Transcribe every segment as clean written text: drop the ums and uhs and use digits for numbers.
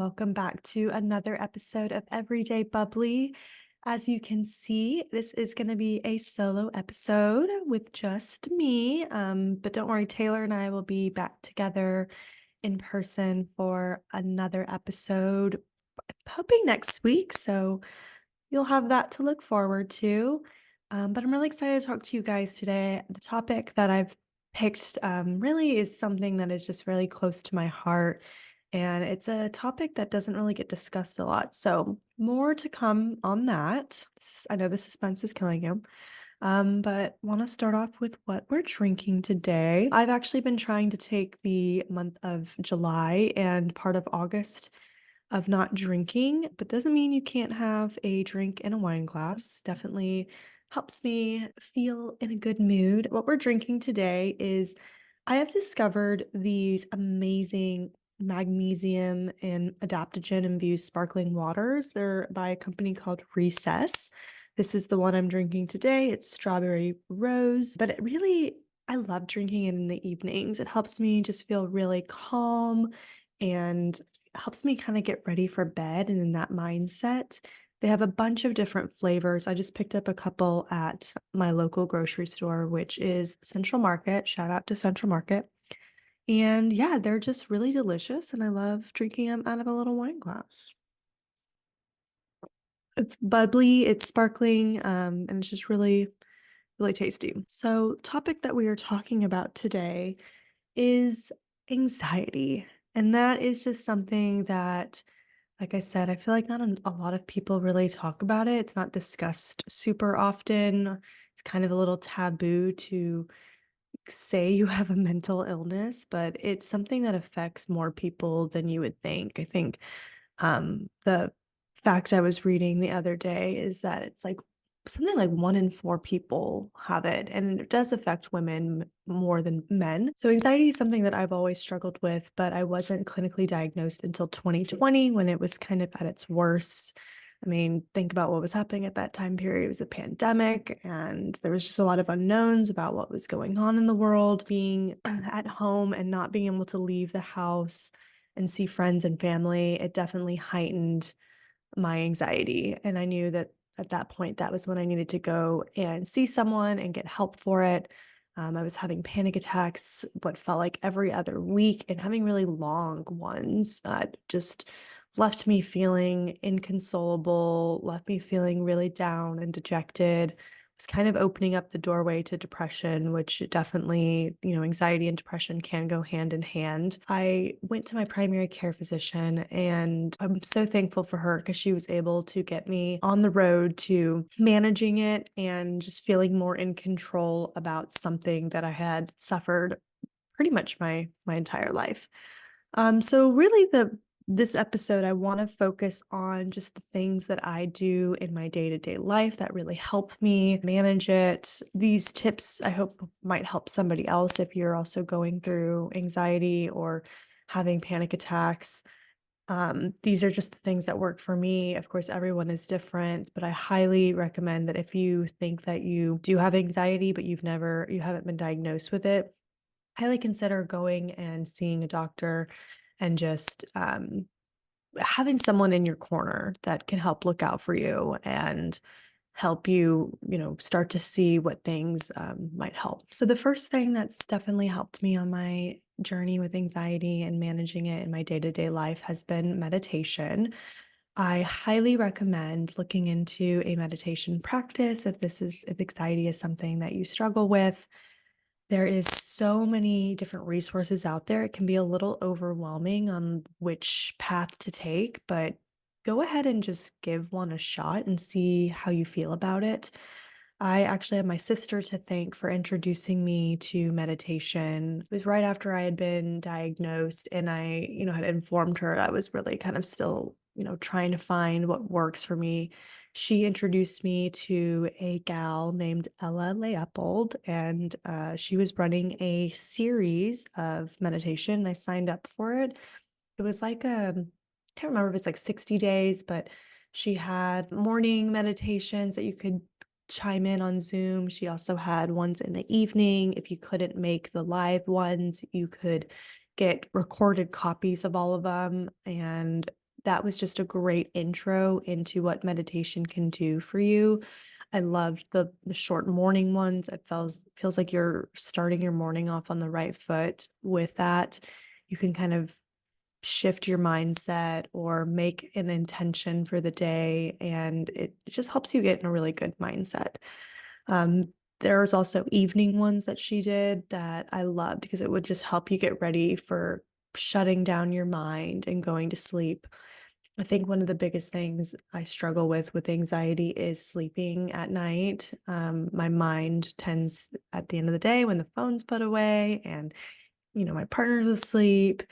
welcome back to another episode of Everyday Bubbly. As you can see, this is going to be a solo episode with just me. But don't worry, Taylor and I will be back together in person for another episode, hoping next week. So you'll have that to look forward to. But I'm really excited to talk to you guys today. The topic that I've picked really is something that is just really close to my heart. And it's a topic that doesn't really get discussed a lot. So, more to come on that. I know the suspense is killing you. But want to start off with what we're drinking today. I've actually been trying to take the month of July and part of August of not drinking, but doesn't mean you can't have a drink in a wine glass. Definitely helps me feel in a good mood. What we're drinking today is I have discovered these amazing magnesium and adaptogen infused sparkling waters. They're by a company called Recess. This is the one I'm drinking today. It's strawberry rose, but I love drinking it in the evenings. It helps me just feel really calm and helps me kind of get ready for bed and in that mindset. They have a bunch of different flavors. I just picked up a couple at my local grocery store, which is Central Market. Shout out to Central Market. And yeah, they're just really delicious, and I love drinking them out of a little wine glass. It's bubbly, it's sparkling, and it's just really, really tasty. So, topic that we are talking about today is anxiety. And that is just something that, like I said, I feel like not a lot of people really talk about it. It's not discussed super often. It's kind of a little taboo to say you have a mental illness, but it's something that affects more people than you would think. I think the fact I was reading the other day is that it's like something like 1 in 4 people have it, and it does affect women more than men. So anxiety is something that I've always struggled with, but I wasn't clinically diagnosed until 2020 when it was kind of at its worst. I mean, think about what was happening at that time period. It was a pandemic, and there was just a lot of unknowns about what was going on in the world. Being at home and not being able to leave the house and see friends and family, it definitely heightened my anxiety. And I knew that at that point, that was when I needed to go and see someone and get help for it. I was having panic attacks, what felt like every other week, and having really long ones that just left me feeling inconsolable, left me feeling really down and dejected. Was kind of opening up the doorway to depression, which definitely, anxiety and depression can go hand in hand. I went to my primary care physician, and I'm so thankful for her because she was able to get me on the road to managing it and just feeling more in control about something that I had suffered pretty much my entire life. So really this episode, I want to focus on just the things that I do in my day-to-day life that really help me manage it. These tips I hope might help somebody else if you're also going through anxiety or having panic attacks. These are just the things that work for me. Of course, everyone is different, but I highly recommend that if you think that you do have anxiety, but you haven't been diagnosed with it, highly consider going and seeing a doctor and just having someone in your corner that can help look out for you and help you, start to see what things might help. So, the first thing that's definitely helped me on my journey with anxiety and managing it in my day to day life has been meditation. I highly recommend looking into a meditation practice if anxiety is something that you struggle with. There is so many different resources out there. It can be a little overwhelming on which path to take, but go ahead and just give one a shot and see how you feel about it. I actually have my sister to thank for introducing me to meditation. It was right after I had been diagnosed, and I, had informed her I was really kind of still, trying to find what works for me. She introduced me to a gal named Ella Leopold, and she was running a series of meditation. I signed up for it. It was like I can't remember if it's like 60 days, but she had morning meditations that you could chime in on Zoom. She also had ones in the evening. If you couldn't make the live ones, you could get recorded copies of all of them. And that was just a great intro into what meditation can do for you. I loved the short morning ones. It feels like you're starting your morning off on the right foot with that. You can kind of shift your mindset or make an intention for the day, and it just helps you get in a really good mindset. Um, there's also evening ones that she did that I loved because it would just help you get ready for shutting down your mind and going to sleep. I think one of the biggest things I struggle with anxiety is sleeping at night. My mind tends at the end of the day when the phone's put away and my partner's asleep,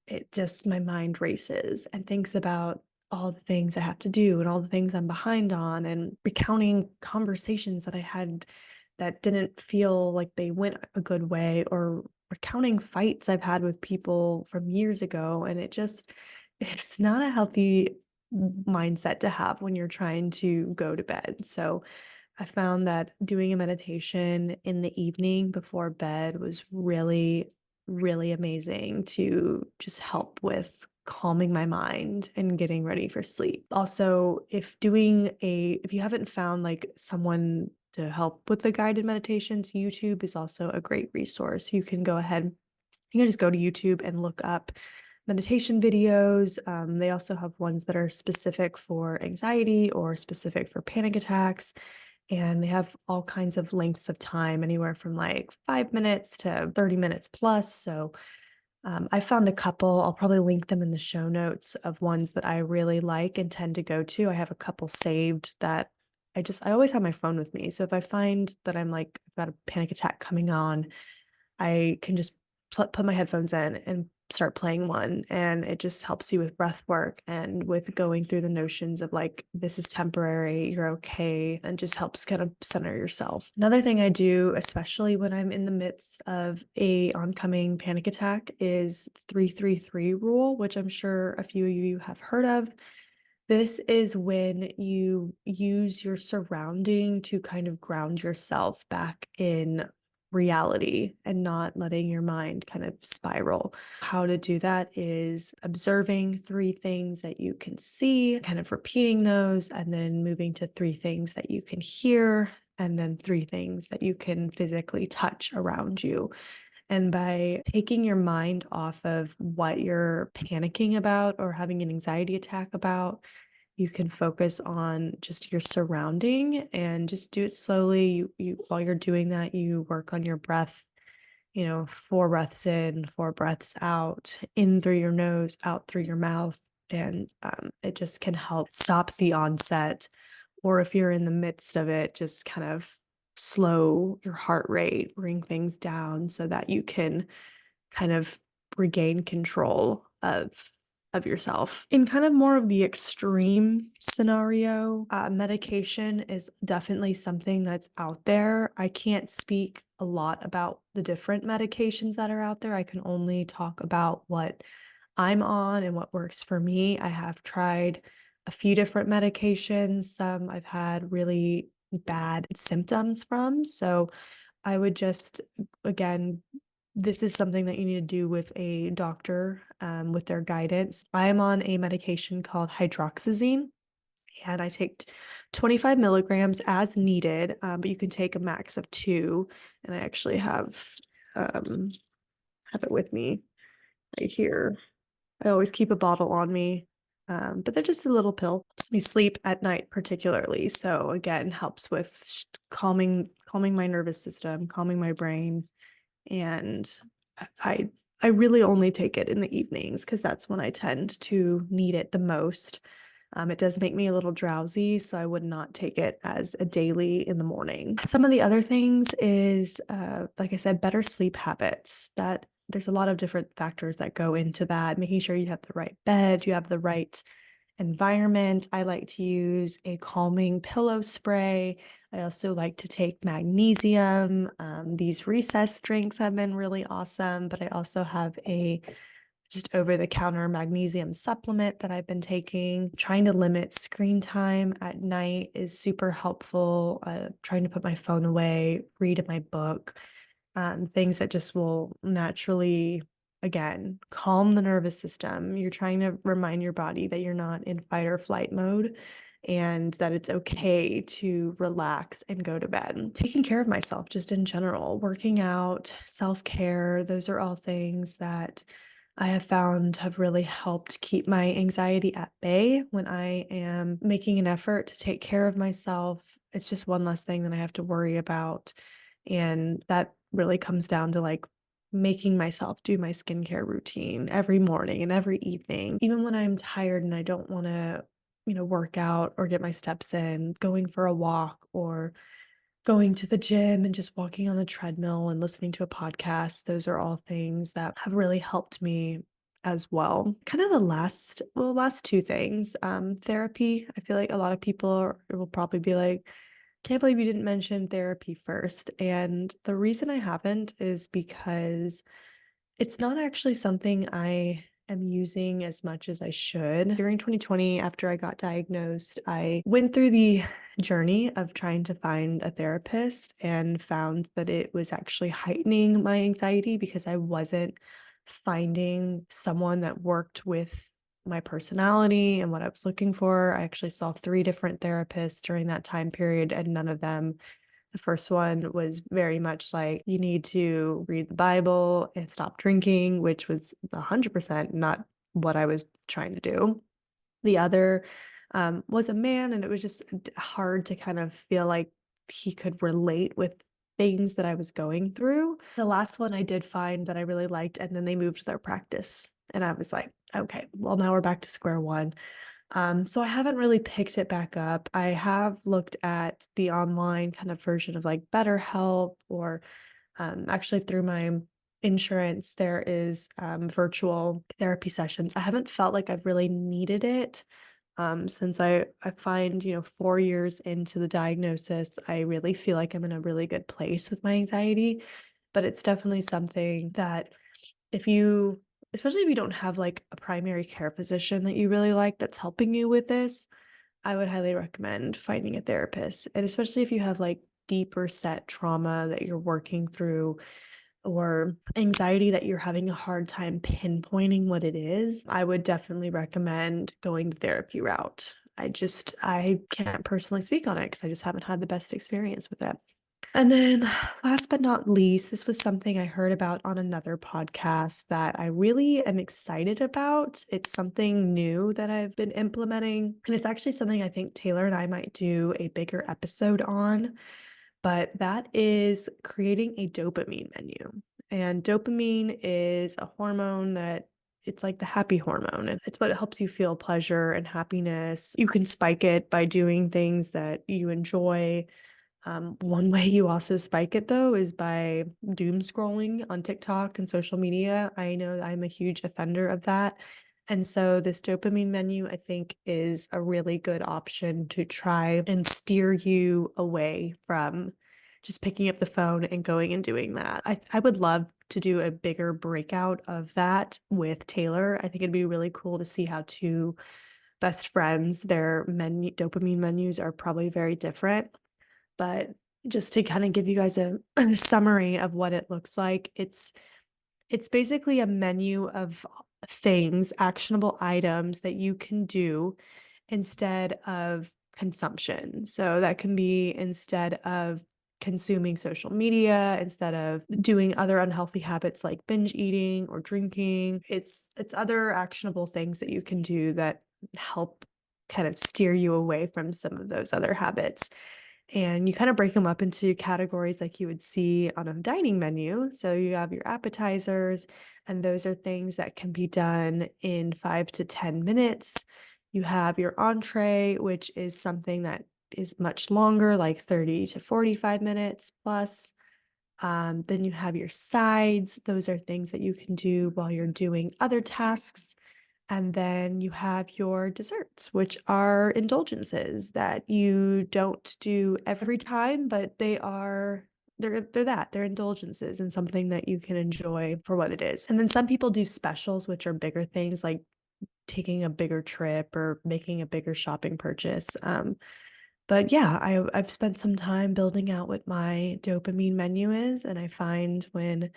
it just my mind races and thinks about all the things I have to do and all the things I'm behind on and recounting conversations that I had that didn't feel like they went a good way, or recounting fights I've had with people from years ago. And it's not a healthy mindset to have when you're trying to go to bed. So I found that doing a meditation in the evening before bed was really, really amazing to just help with calming my mind and getting ready for sleep. Also, if you haven't found like someone to help with the guided meditations, YouTube is also a great resource. You can just go to YouTube and look up meditation videos. They also have ones that are specific for anxiety or specific for panic attacks. And they have all kinds of lengths of time, anywhere from like 5 minutes to 30 minutes plus. So I found a couple. I'll probably link them in the show notes of ones that I really like and tend to go to. I have a couple saved that I always have my phone with me. So if I find that I've got a panic attack coming on, I can just put my headphones in and start playing one, and it just helps you with breath work and with going through the notions of like, this is temporary, you're okay, and just helps kind of center yourself. Another thing I do, especially when I'm in the midst of a oncoming panic attack, is 333 rule, which I'm sure a few of you have heard of. This is when you use your surrounding to kind of ground yourself back in reality and not letting your mind kind of spiral. How to do that is observing three things that you can see, kind of repeating those, and then moving to three things that you can hear, and then three things that you can physically touch around you. And by taking your mind off of what you're panicking about or having an anxiety attack about, you can focus on just your surrounding and just do it slowly. You while you're doing that, you work on your breath, 4 breaths in, 4 breaths out, in through your nose, out through your mouth. And it just can help stop the onset. Or if you're in the midst of it, just kind of slow your heart rate, bring things down so that you can kind of regain control of yourself. In kind of more of the extreme scenario, medication is definitely something that's out there. I can't speak a lot about the different medications that are out there. I can only talk about what I'm on and what works for me. I have tried a few different medications. Some I've had really bad symptoms from. So I would just, again, this is something that you need to do with a doctor, with their guidance. I am on a medication called hydroxyzine, and I take 25 milligrams as needed, but you can take a max of 2. And I actually have it with me right here. I always keep a bottle on me, but they're just a little pill. Helps me sleep at night particularly. So again, helps with calming my nervous system, calming my brain, and I I really only take it in the evenings because that's when I tend to need it the most. It does make me a little drowsy, so I would not take it as a daily in the morning. Some of the other things is, like I said, better sleep habits. That there's a lot of different factors that go into that, making sure you have the right bed, you have the right environment. I like to use a calming pillow spray. I also like to take magnesium. These recess drinks have been really awesome, but I also have a just over the counter magnesium supplement that I've been taking. Trying to limit screen time at night is super helpful. Trying to put my phone away, read my book, things that just will naturally again, calm the nervous system. You're trying to remind your body that you're not in fight or flight mode and that it's okay to relax and go to bed. Taking care of myself just in general, working out, self-care, those are all things that I have found have really helped keep my anxiety at bay when I am making an effort to take care of myself. It's just one less thing that I have to worry about. And that really comes down to like making myself do my skincare routine every morning and every evening. Even when I'm tired and I don't want to, work out or get my steps in, going for a walk or going to the gym and just walking on the treadmill and listening to a podcast, those are all things that have really helped me as well. Kind of last two things. Therapy. I feel like a lot of people will probably be like, can't believe you didn't mention therapy first. And the reason I haven't is because it's not actually something I am using as much as I should. During 2020, after I got diagnosed, I went through the journey of trying to find a therapist and found that it was actually heightening my anxiety because I wasn't finding someone that worked with my personality and what I was looking for. I actually saw 3 different therapists during that time period, and none of them, the first one was very much like, you need to read the Bible and stop drinking, which was 100% not what I was trying to do. The other was a man, and it was just hard to kind of feel like he could relate with things that I was going through. The last one I did find that I really liked, and then they moved their practice. And I was like, okay, well, now we're back to square one. So I haven't really picked it back up. I have looked at the online kind of version of like BetterHelp, or actually through my insurance, there is virtual therapy sessions. I haven't felt like I've really needed it. Since I find, 4 years into the diagnosis, I really feel like I'm in a really good place with my anxiety. But it's definitely something that if you especially if you don't have like a primary care physician that you really like that's helping you with this, I would highly recommend finding a therapist. And especially if you have like deeper set trauma that you're working through, or anxiety that you're having a hard time pinpointing what it is, I would definitely recommend going the therapy route. I can't personally speak on it because I just haven't had the best experience with it. And then last but not least, this was something I heard about on another podcast that I really am excited about. It's something new that I've been implementing, and it's actually something I think Taylor and I might do a bigger episode on, but that is creating a dopamine menu. And dopamine is a hormone that it's like the happy hormone, and it's what helps you feel pleasure and happiness. You can spike it by doing things that you enjoy. One way you also spike it though is by doom scrolling on TikTok and social media. I know I'm a huge offender of that. And so this dopamine menu, I think, is a really good option to try and steer you away from just picking up the phone and going and doing that. I would love to do a bigger breakout of that with Taylor. I think it'd be really cool to see how two best friends, their dopamine menus are probably very different. But just to kind of give you guys a summary of what it looks like, it's basically a menu of things, actionable items that you can do instead of consumption. So that can be instead of consuming social media, instead of doing other unhealthy habits like binge eating or drinking. It's other actionable things that you can do that help kind of steer you away from some of those other habits. And you kind of break them up into categories like you would see on a dining menu. So you have your appetizers, and those are things that can be done in 5 to 10 minutes. You have your entree, which is something that is much longer, like 30 to 45 minutes plus. Then you have your sides. Those are things that you can do while you're doing other tasks. And then you have your desserts, which are indulgences that you don't do every time, but they're indulgences and something that you can enjoy for what it is. And then some people do specials, which are bigger things like taking a bigger trip or making a bigger shopping purchase. But yeah, I've spent some time building out what my dopamine menu is, and I find when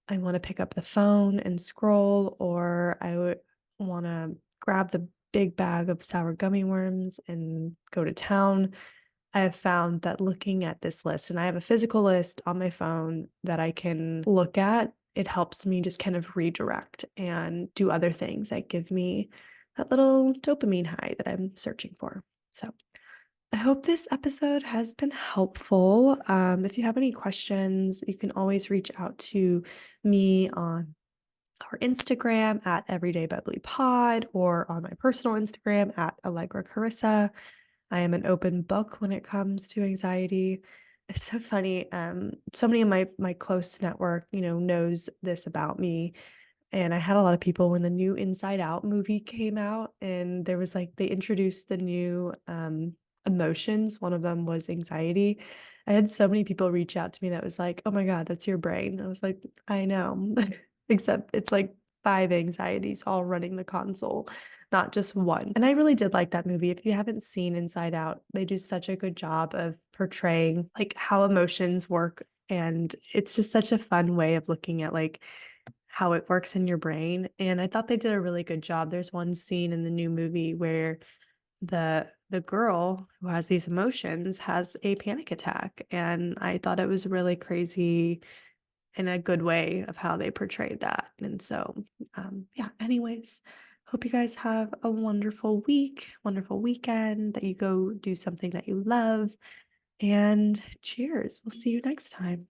I want to pick up the phone and scroll, or I would want to grab the big bag of sour gummy worms and go to town. I have found that looking at this list, and I have a physical list on my phone that I can look at, it helps me just kind of redirect and do other things that give me that little dopamine high that I'm searching for. So I hope this episode has been helpful. If you have any questions, you can always reach out to me on our Instagram at everydaybubblypod or on my personal Instagram at Allegra. I am an open book when it comes to anxiety. It's so funny. Somebody in my close network, knows this about me. And I had a lot of people when the new Inside Out movie came out, and there was like they introduced the new emotions. One of them was anxiety. I had so many people reach out to me that was like, "Oh my God, that's your brain." I was like, "I know," except it's like five anxieties all running the console, not just one. And I really did like that movie. If you haven't seen Inside Out, they do such a good job of portraying like how emotions work. And it's just such a fun way of looking at like how it works in your brain. And I thought they did a really good job. There's one scene in the new movie where the girl who has these emotions has a panic attack. And I thought it was really crazy in a good way of how they portrayed that. And so, yeah, anyways, hope you guys have a wonderful week, wonderful weekend, that you go do something that you love. And cheers. We'll see you next time.